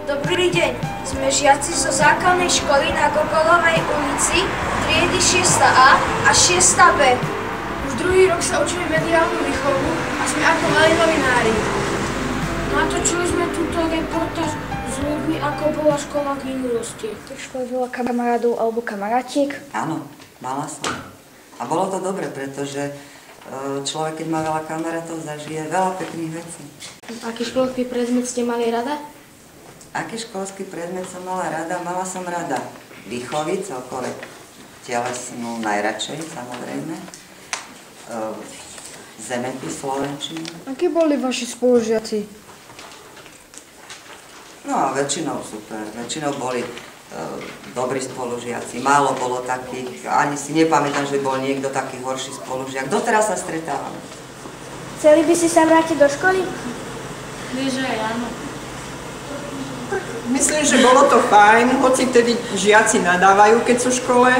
Dobrý deň, sme žiaci zo základnej školy na Gogolovej ulici, triedy 6A a 6B. Už druhý rok sa učíme mediálnu výchovu a sme ako malí novinári. Natočili sme túto reportáž s ľuďmi, ako bola škola v minulosti. Ty v škole bola kamarádov alebo kamarátiek? Áno, mala som. A bolo to dobre, pretože človek, keď má veľa kamarátov, zažije veľa pekných vecí. Aký školský predmet ste mali rada? Aký školský predmet som mala rada? Mala som rada výchovy, celkové telesnú najradšej, samozrejme. Zemepis, slovenčinu. Akí boli vaši spolužiaci? No, väčšinou super. Väčšinou boli dobrí spolužiaci. Málo bolo takých, ani si nepamätám, že bol niekto taký horší spolužiak. Doteraz sa stretávame. Chceli by si sa vrátiť do školy? Vieš, aj áno. Myslím, že bolo to fajn, hoci vtedy žiaci nadávajú, keď sú v škole,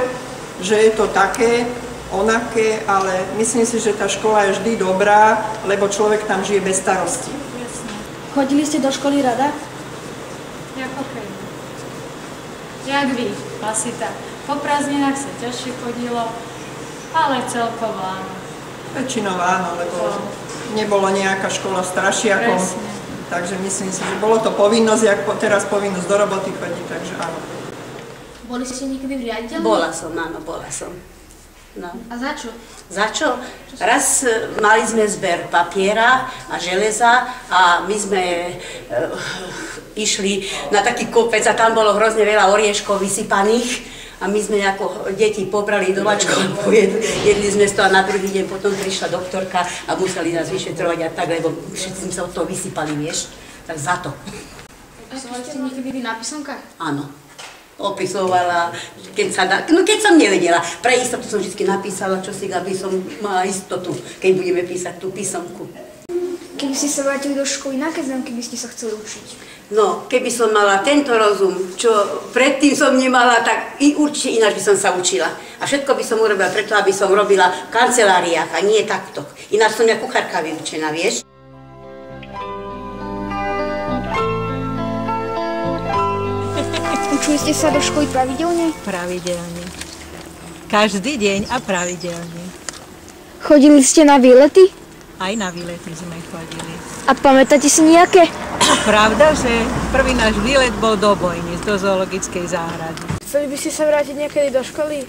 že je to také, onaké, ale myslím si, že tá škola je vždy dobrá, lebo človek tam žije bez starosti. Jasne. Chodili ste do školy rada? Jak okej. Jak vy, Pasita. Po prázdninách sa ťažšie chodilo, ale celkovo áno. Väčšinou áno, lebo nebolo nejaká škola strašiakom. Presne. Takže myslím si, že bolo to povinnosť, jak teraz povinnosť do roboty chodí, takže áno. Boli ste niekedy v riaditeľni? Bola som, áno, bola som. No. A za čo? Za čo? Raz mali sme zber papiera a železa a my sme išli na taký kopec a tam bolo hrozne veľa orieškov vysypaných. A my sme ako deti pobrali do vačkov, jedli sme to a na druhý deň potom prišla doktorka a museli nás vyšetrovať a tak, lebo všetci sme sa od toho vysypali, vieš, tak za to. Pracovali ste niekedy na písomkách? Áno, opisovala, keď som nevedela. Pre istotu som vždy napísala čosi, aby som mala istotu, keď budeme písať tú písomku. Keby ste sa vrátili do školy, na aké známky by ste sa chceli učiť? No, keby som mala tento rozum, čo predtým som nemala, tak určite ináč by som sa učila. A všetko by som urobila preto, aby som robila v kanceláriách a nie takto. Ináč som ja kuchárka vyučená, vieš? Učili ste sa do školy pravidelne? Pravidelne. Každý deň a pravidelne. Chodili ste na výlety? Aj na výlety sme chodili. A pamätáte si nejaké? Pravda, že prvý náš výlet bol do Bojnic, do zoologickej záhrady. Chceli by ste sa vrátiť niekedy do školy?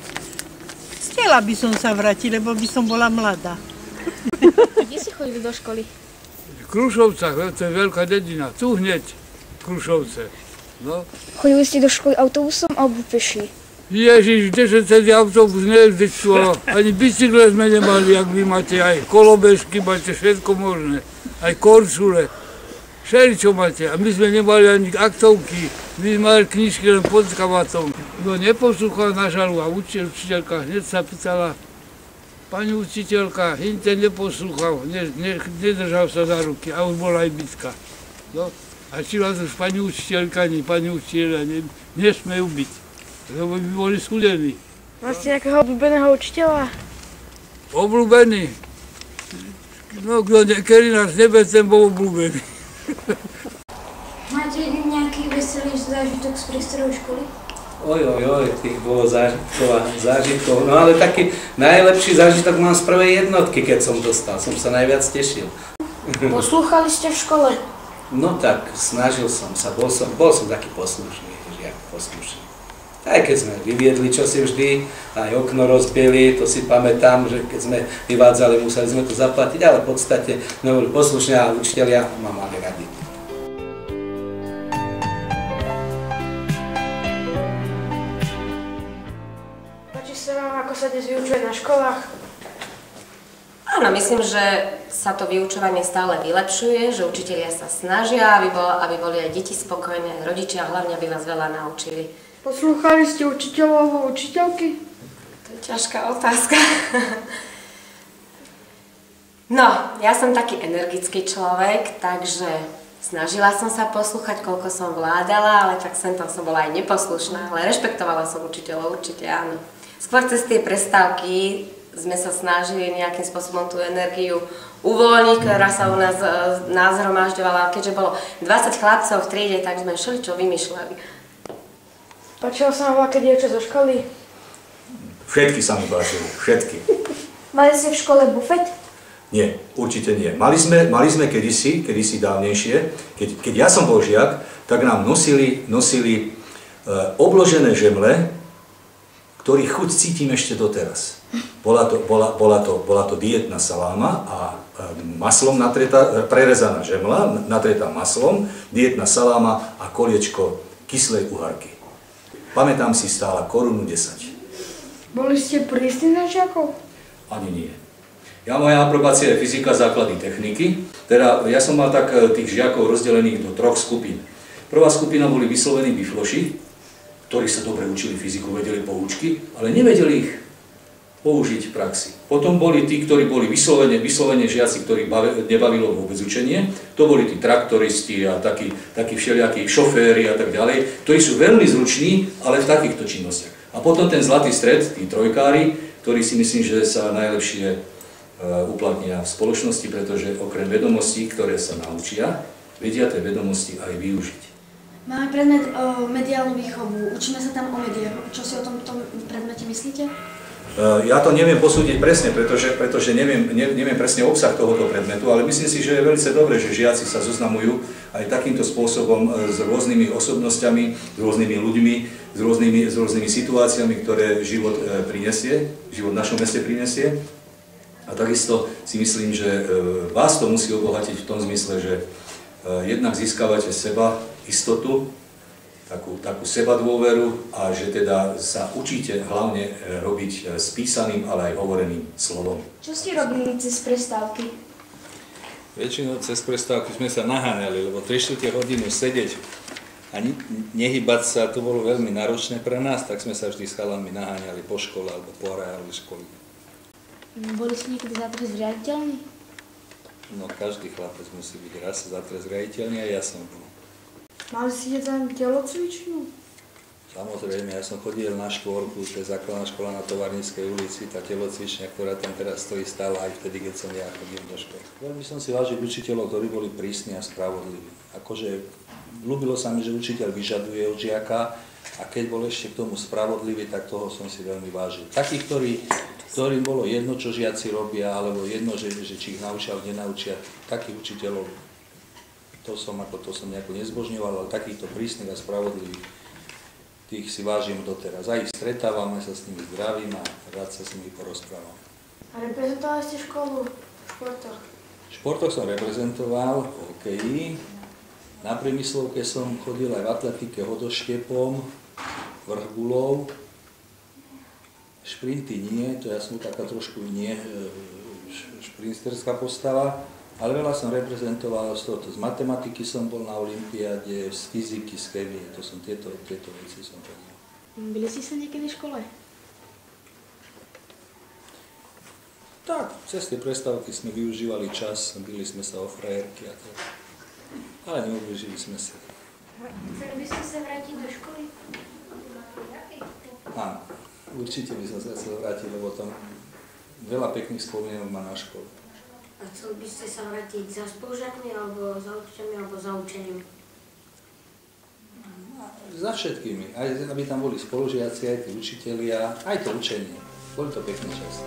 Chcela by som sa vrátiť, lebo by som bola mladá. Kde ste chodili do školy? V Krušovcach, to je veľká dedina, tu hneď Krušovce. No. Chodili ste do školy autobusom alebo peši? Ježiš, kdeže celý autobus neexistoval, ani bicykle sme nemali, jak vy máte, aj kolobežky máte, všetko možné, aj korčule, všeličo máte. A my sme nemali ani aktovky, my sme mali knižky len pod kamatom. No neposlúchal na žalu a učiteľka hneď sa pýtala, pani učiteľka, hinte neposlúchal, nedržal sa za ruky a už bola aj bitka. No. A či vás už pani učiteľka, ani pani učiteľa nesmejú byť. Lebo by boli súdení. Máte nejakého obľúbeného učiteľa? Obľúbený? No, kedy nás nebe, ten bol obľúbený. Máte nejaký veselý zážitok z priestorovej školy? Oj, tých bolo zážitkov. No ale taký najlepší zážitok mám z prvej jednotky, keď som dostal. Som sa najviac tešil. Poslúchali ste v škole? No tak, snažil som sa. Bol som taký poslušný, žiak poslušný. Aj keď sme vyviedli čosi vždy, aj okno rozbili, to si pamätám, že keď sme vyvádzali, museli sme to zaplatiť, ale v podstate boli poslušní a učitelia ma mali radi. Páči sa vám, ako sa dnes vyučuje na školách? Áno, myslím, že sa to vyučovanie stále vylepšuje, že učitelia sa snažia, aby boli aj deti spokojné, rodičia hlavne, aby vás veľa naučili. Poslúchali ste učiteľov a učiteľky? To je ťažká otázka. No, ja som taký energický človek, takže snažila som sa poslúchať, koľko som vládala, ale tak sem tam som bola aj neposlušná, ale rešpektovala som učiteľov, určite áno. Skôr cez tie prestávky sme sa snažili nejakým spôsobom tú energiu uvoľniť, ktorá sa u nás nazhromažďovala. Keďže bolo 20 chlapcov v triede, tak sme všeličo vymýšľali. Páčilo sa vám aké dievča zo školy? Všetky sa mi páčili, všetky. Mali ste v škole bufet? Nie, určite nie. Mali sme kedysi dávnejšie, keď ja som bol žiak, tak nám nosili obložené žemle, ktorých chuť cítim ešte doteraz. Bola to dietná saláma a maslom prerezaná žemla, natretá maslom, dietná saláma a koliečko kyslej uharky. Pamätám si, stála 1,10 Kč. Boli ste prísni na žiakov? Ani nie. Moja aprobácia je fyzika, základy techniky. Teda ja som mal tak tých žiakov rozdelených do 3 skupín. Prvá skupina boli vyslovení bifloši, ktorí sa dobre učili fyziku, vedeli poučky, ale nevedeli ich použiť v praxi. Potom boli tí, ktorí boli vyslovene žiaci, ktorých nebavilo vôbec učenie. To boli tí traktoristi a takí všelijakí šoféri a tak ďalej, ktorí sú veľmi zruční, ale v takýchto činnostiach. A potom ten zlatý stred, tí trojkári, ktorí si myslím, že sa najlepšie uplatnia v spoločnosti, pretože okrem vedomostí, ktoré sa naučia, vedia tie vedomosti aj využiť. Máme predmet o mediálnu výchovu. Učíme sa tam o médiách. Čo si o tomto predmete myslíte? Ja to neviem posúdiť presne, pretože neviem presne obsah tohoto predmetu, ale myslím si, že je veľmi dobré, že žiaci sa zoznamujú aj takýmto spôsobom s rôznymi osobnosťami, s rôznymi ľuďmi, s rôznymi situáciami, ktoré život v našom meste prinesie. A takisto si myslím, že vás to musí obohatiť v tom zmysle, že jednak získavate seba istotu, takú sebadôveru a že teda sa učíte hlavne robiť s písaným, ale aj hovoreným slovom. Čo ste robili cez prestávky? Väčšinou cez prestávky sme sa naháňali, lebo 3/4 hodinu sedieť a nehybať sa, to bolo veľmi náročné pre nás, tak sme sa vždy s chalami naháňali po škole alebo po areáli školy. Boli ste niekedy zatres riaditeľní? No každý chlapec musí byť raz zatres riaditeľný a ja som bol. Mali ste tam telocvičňu? Samozrejme, ja som chodil na štvorku, to je základná škola na Tovarníckej ulici, tá telocvičňa, ktorá tam teraz stojí, stála aj vtedy, keď som ja chodil do školy. Veľmi som si vážil učiteľov, ktorí boli prísni a spravodliví. Akože ľúbilo sa mi, že učiteľ vyžaduje od žiaka a keď bol ešte k tomu spravodlivý, tak toho som si veľmi vážil. Takých, ktorým bolo jedno, čo žiaci robia, alebo jedno, že či ich naučia, alebo nenaučia, takých učiteľov, to som nejako nezbožňoval, ale takýchto prísnych a spravodlivých, tých si vážim doteraz. A ich stretávame, sa s nimi zdravím a rád sa s nimi porozprávam. A reprezentovali ste školu v športoch? V športoch som reprezentoval, v hokeji. Na Priemyslovke som chodil aj v atletike hodoštepom, vrchgulou. Šprinty nie, to ja som taká trošku šprinterská postava. Ale veľa som reprezentoval z matematiky som bol na olympiáde, z fyziky, z chémie, to som tieto veci som robil. Byli ste sa niekedy v škole? Tak, cez tie prestávky sme využívali čas, bili sme sa o frajerky a to. Ale neublížili sme sa. Chceli by ste sa vrátiť do školy? Áno, určite by som sa chcel vrátiť, lebo tam veľa pekných spomienok má na školu. A chcel by ste sa vrátiť za spolužiakmi, alebo za učiteľmi, alebo za učením? Za všetkými. Aj aby tam boli spolužiaci, aj tí učitelia, aj to učenie. Boli to pekné časy.